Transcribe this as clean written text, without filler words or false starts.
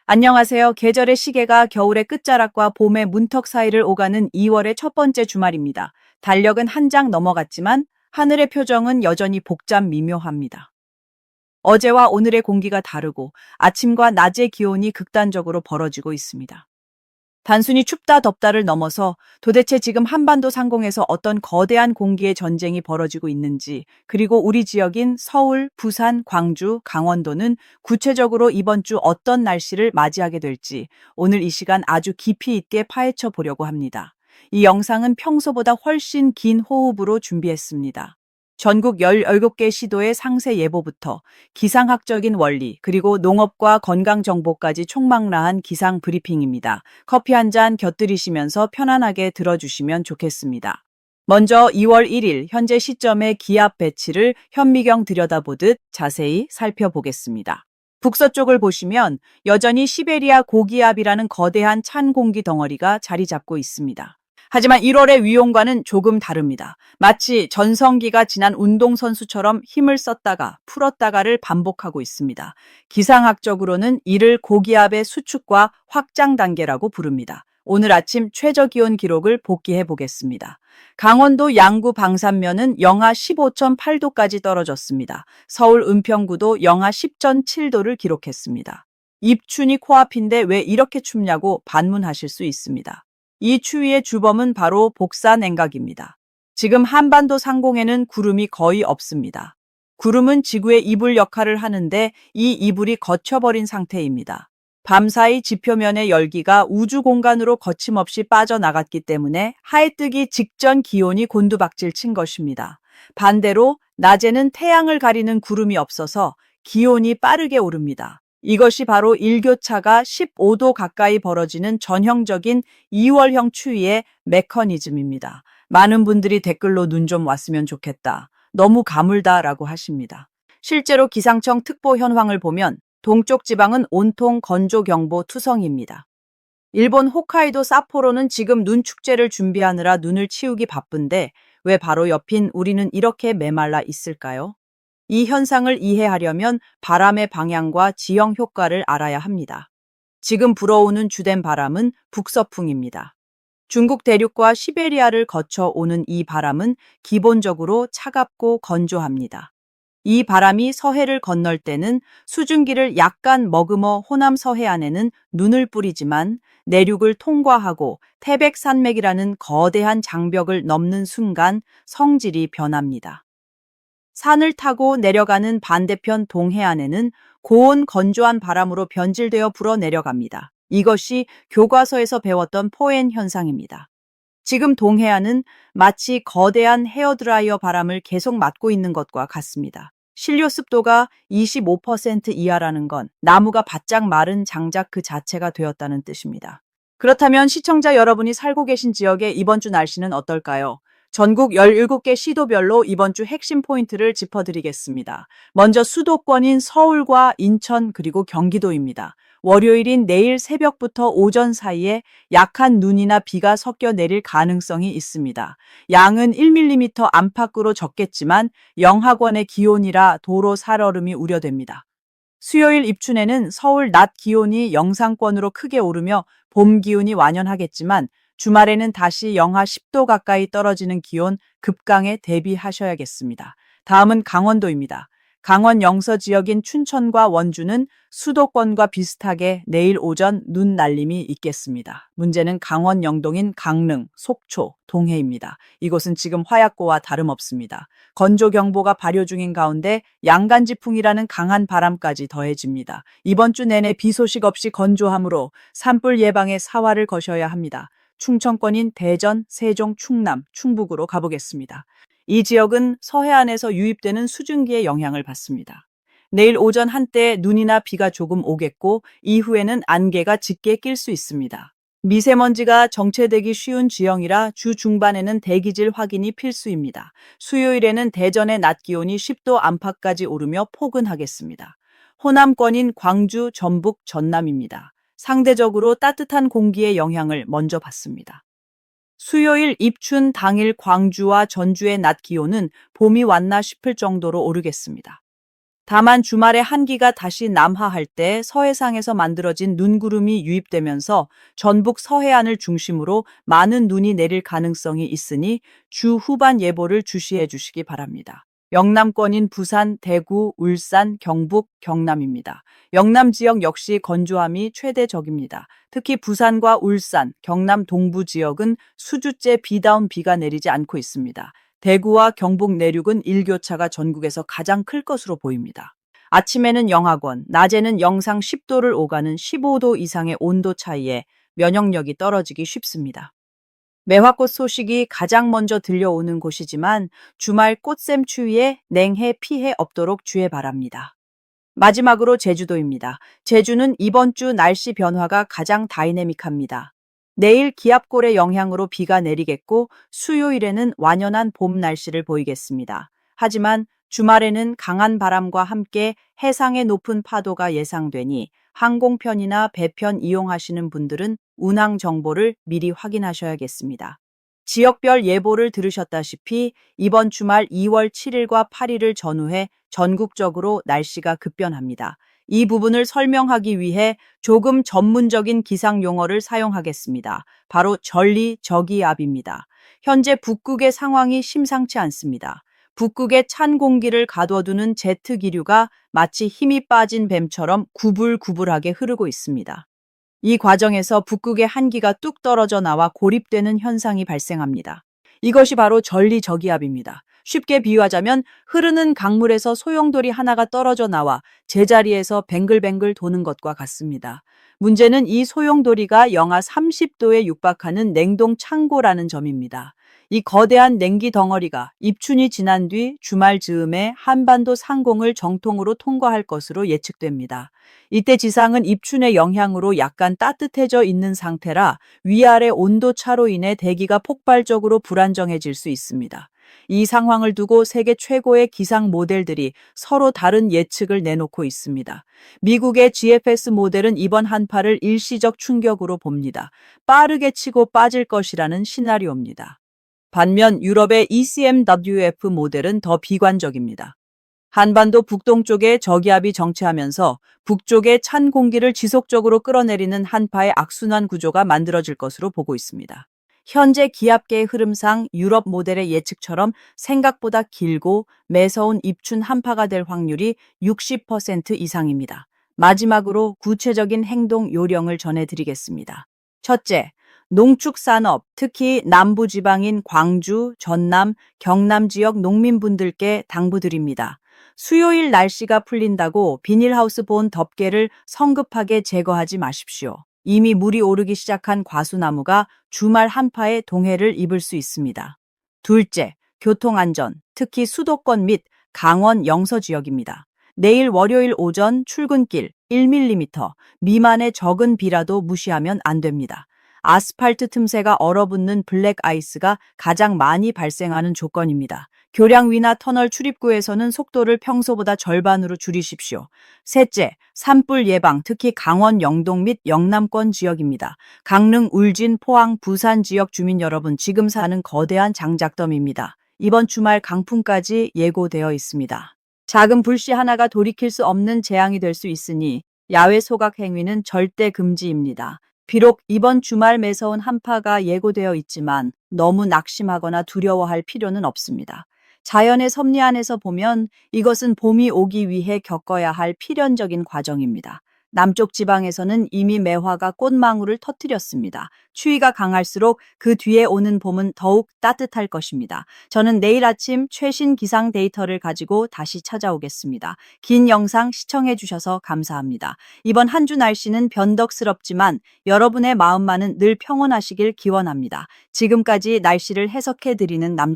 안녕하세요. 계절의 시계가 겨울의 끝자락과 봄의 문턱 사이를 오가는 2월의 첫 번째 주말입니다. 달력은 한 장 넘어갔지만 하늘의 표정은 여전히 복잡 미묘합니다. 어제와 오늘의 공기가 다르고 아침과 낮의 기온이 극단적으로 벌어지고 있습니다. 단순히 춥다 덥다를 넘어서 도대체 지금 한반도 상공에서 어떤 거대한 공기의 전쟁이 벌어지고 있는지, 그리고 우리 지역인 서울, 부산, 광주, 강원도는 구체적으로 이번 주 어떤 날씨를 맞이하게 될지 오늘 이 시간 아주 깊이 있게 파헤쳐 보려고 합니다. 이 영상은 평소보다 훨씬 긴 호흡으로 준비했습니다. 전국 17개 시도의 상세 예보부터 기상학적인 원리, 그리고 농업과 건강 정보까지 총망라한 기상 브리핑입니다. 커피 한 잔 곁들이시면서 편안하게 들어주시면 좋겠습니다. 먼저 2월 1일 현재 시점의 기압 배치를 현미경 들여다보듯 자세히 살펴보겠습니다. 북서쪽을 보시면 여전히 시베리아 고기압이라는 거대한 찬 공기 덩어리가 자리 잡고 있습니다. 하지만 1월의 위용과는 조금 다릅니다. 마치 전성기가 지난 운동선수처럼 힘을 썼다가 풀었다가를 반복하고 있습니다. 기상학적으로는 이를 고기압의 수축과 확장 단계라고 부릅니다. 오늘 아침 최저 기온 기록을 복기해 보겠습니다. 강원도 양구 방산면은 영하 15.8도까지 떨어졌습니다. 서울 은평구도 영하 10.7도를 기록했습니다. 입춘이 코앞인데 왜 이렇게 춥냐고 반문하실 수 있습니다. 이 추위의 주범은 바로 복사냉각입니다. 지금 한반도 상공에는 구름이 거의 없습니다. 구름은 지구의 이불 역할을 하는데 이 이불이 걷혀버린 상태입니다. 밤사이 지표면의 열기가 우주 공간으로 거침없이 빠져나갔기 때문에 해 뜨기 직전 기온이 곤두박질 친 것입니다. 반대로 낮에는 태양을 가리는 구름이 없어서 기온이 빠르게 오릅니다. 이것이 바로 일교차가 15도 가까이 벌어지는 전형적인 2월형 추위의 메커니즘입니다. 많은 분들이 댓글로 눈 좀 왔으면 좋겠다, 너무 가물다 라고 하십니다. 실제로 기상청 특보 현황을 보면 동쪽 지방은 온통 건조경보 투성입니다. 일본 홋카이도 삿포로는 지금 눈 축제를 준비하느라 눈을 치우기 바쁜데 왜 바로 옆인 우리는 이렇게 메말라 있을까요? 이 현상을 이해하려면 바람의 방향과 지형 효과를 알아야 합니다. 지금 불어오는 주된 바람은 북서풍입니다. 중국 대륙과 시베리아를 거쳐 오는 이 바람은 기본적으로 차갑고 건조합니다. 이 바람이 서해를 건널 때는 수증기를 약간 머금어 호남 서해안에는 눈을 뿌리지만 내륙을 통과하고 태백산맥이라는 거대한 장벽을 넘는 순간 성질이 변합니다. 산을 타고 내려가는 반대편 동해안에는 고온 건조한 바람으로 변질되어 불어 내려갑니다. 이것이 교과서에서 배웠던 포엔 현상입니다. 지금 동해안은 마치 거대한 헤어드라이어 바람을 계속 맞고 있는 것과 같습니다. 신료 습도가 25% 이하라는 건 나무가 바짝 마른 장작 그 자체가 되었다는 뜻입니다. 그렇다면 시청자 여러분이 살고 계신 지역의 이번 주 날씨는 어떨까요? 전국 17개 시도별로 이번 주 핵심 포인트를 짚어드리겠습니다. 먼저 수도권인 서울과 인천 그리고 경기도입니다. 월요일인 내일 새벽부터 오전 사이에 약한 눈이나 비가 섞여 내릴 가능성이 있습니다. 양은 1mm 안팎으로 적겠지만 영하권의 기온이라 도로 살얼음이 우려됩니다. 수요일 입춘에는 서울 낮 기온이 영상권으로 크게 오르며 봄 기운이 완연하겠지만 주말에는 다시 영하 10도 가까이 떨어지는 기온 급강에 대비하셔야겠습니다. 다음은 강원도입니다. 강원 영서 지역인 춘천과 원주는 수도권과 비슷하게 내일 오전 눈 날림이 있겠습니다. 문제는 강원 영동인 강릉, 속초, 동해입니다. 이곳은 지금 화약고와 다름없습니다. 건조경보가 발효 중인 가운데 양간지풍이라는 강한 바람까지 더해집니다. 이번 주 내내 비 소식 없이 건조하므로 산불 예방에 사활을 거셔야 합니다. 충청권인 대전, 세종, 충남, 충북으로 가보겠습니다. 이 지역은 서해안에서 유입되는 수증기의 영향을 받습니다. 내일 오전 한때 눈이나 비가 조금 오겠고 이후에는 안개가 짙게 낄 수 있습니다. 미세먼지가 정체되기 쉬운 지형이라 주 중반에는 대기질 확인이 필수입니다. 수요일에는 대전의 낮 기온이 10도 안팎까지 오르며 포근하겠습니다. 호남권인 광주, 전북, 전남입니다. 상대적으로 따뜻한 공기의 영향을 먼저 받습니다. 수요일 입춘 당일 광주와 전주의 낮 기온은 봄이 왔나 싶을 정도로 오르겠습니다. 다만 주말에 한기가 다시 남하할 때 서해상에서 만들어진 눈구름이 유입되면서 전북 서해안을 중심으로 많은 눈이 내릴 가능성이 있으니 주 후반 예보를 주시해 주시기 바랍니다. 영남권인 부산, 대구, 울산, 경북, 경남입니다. 영남 지역 역시 건조함이 최대적입니다. 특히 부산과 울산, 경남 동부 지역은 수주째 비다운 비가 내리지 않고 있습니다. 대구와 경북 내륙은 일교차가 전국에서 가장 클 것으로 보입니다. 아침에는 영하권, 낮에는 영상 10도를 오가는 15도 이상의 온도 차이에 면역력이 떨어지기 쉽습니다. 매화꽃 소식이 가장 먼저 들려오는 곳이지만 주말 꽃샘 추위에 냉해 피해 없도록 주의 바랍니다. 마지막으로 제주도입니다. 제주는 이번 주 날씨 변화가 가장 다이내믹합니다. 내일 기압골의 영향으로 비가 내리겠고 수요일에는 완연한 봄 날씨를 보이겠습니다. 하지만 주말에는 강한 바람과 함께 해상의 높은 파도가 예상되니 항공편이나 배편 이용하시는 분들은 운항 정보를 미리 확인하셔야겠습니다. 지역별 예보를 들으셨다시피 이번 주말 2월 7일과 8일을 전후해 전국적으로 날씨가 급변합니다. 이 부분을 설명하기 위해 조금 전문적인 기상 용어를 사용하겠습니다. 바로 전리저기압입니다. 현재 북극의 상황이 심상치 않습니다. 북극의 찬 공기를 가둬두는 제트 기류가 마치 힘이 빠진 뱀처럼 구불구불하게 흐르고 있습니다. 이 과정에서 북극의 한기가 뚝 떨어져 나와 고립되는 현상이 발생합니다. 이것이 바로 전리저기압입니다. 쉽게 비유하자면 흐르는 강물에서 소용돌이 하나가 떨어져 나와 제자리에서 뱅글뱅글 도는 것과 같습니다. 문제는 이 소용돌이가 영하 30도에 육박하는 냉동 창고라는 점입니다. 이 거대한 냉기 덩어리가 입춘이 지난 뒤 주말 즈음에 한반도 상공을 정통으로 통과할 것으로 예측됩니다. 이때 지상은 입춘의 영향으로 약간 따뜻해져 있는 상태라 위아래 온도 차로 인해 대기가 폭발적으로 불안정해질 수 있습니다. 이 상황을 두고 세계 최고의 기상 모델들이 서로 다른 예측을 내놓고 있습니다. 미국의 GFS 모델은 이번 한파를 일시적 충격으로 봅니다. 빠르게 치고 빠질 것이라는 시나리오입니다. 반면 유럽의 ECMWF 모델은 더 비관적입니다. 한반도 북동쪽에 저기압이 정체하면서 북쪽에 찬 공기를 지속적으로 끌어내리는 한파의 악순환 구조가 만들어질 것으로 보고 있습니다. 현재 기압계의 흐름상 유럽 모델의 예측처럼 생각보다 길고 매서운 입춘 한파가 될 확률이 60% 이상입니다. 마지막으로 구체적인 행동 요령을 전해드리겠습니다. 첫째, 농축산업, 특히 남부지방인 광주, 전남, 경남 지역 농민분들께 당부드립니다. 수요일 날씨가 풀린다고 비닐하우스 본 덮개를 성급하게 제거하지 마십시오. 이미 물이 오르기 시작한 과수나무가 주말 한파에 동해를 입을 수 있습니다. 둘째, 교통안전, 특히 수도권 및 강원 영서 지역입니다. 내일 월요일 오전 출근길 1mm 미만의 적은 비라도 무시하면 안 됩니다. 아스팔트 틈새가 얼어붙는 블랙 아이스가 가장 많이 발생하는 조건입니다. 교량 위나 터널 출입구에서는 속도를 평소보다 절반으로 줄이십시오. 셋째, 산불 예방, 특히 강원 영동 및 영남권 지역입니다. 강릉, 울진, 포항, 부산 지역 주민 여러분, 지금 사는 거대한 장작덤입니다. 이번 주말 강풍까지 예고되어 있습니다. 작은 불씨 하나가 돌이킬 수 없는 재앙이 될 수 있으니 야외 소각 행위는 절대 금지입니다. 비록 이번 주말 매서운 한파가 예고되어 있지만 너무 낙심하거나 두려워할 필요는 없습니다. 자연의 섭리 안에서 보면 이것은 봄이 오기 위해 겪어야 할 필연적인 과정입니다. 남쪽 지방에서는 이미 매화가 꽃망울을 터뜨렸습니다. 추위가 강할수록 그 뒤에 오는 봄은 더욱 따뜻할 것입니다. 저는 내일 아침 최신 기상 데이터를 가지고 다시 찾아오겠습니다. 긴 영상 시청해 주셔서 감사합니다. 이번 한 주 날씨는 변덕스럽지만 여러분의 마음만은 늘 평온하시길 기원합니다. 지금까지 날씨를 해석해 드리는 남자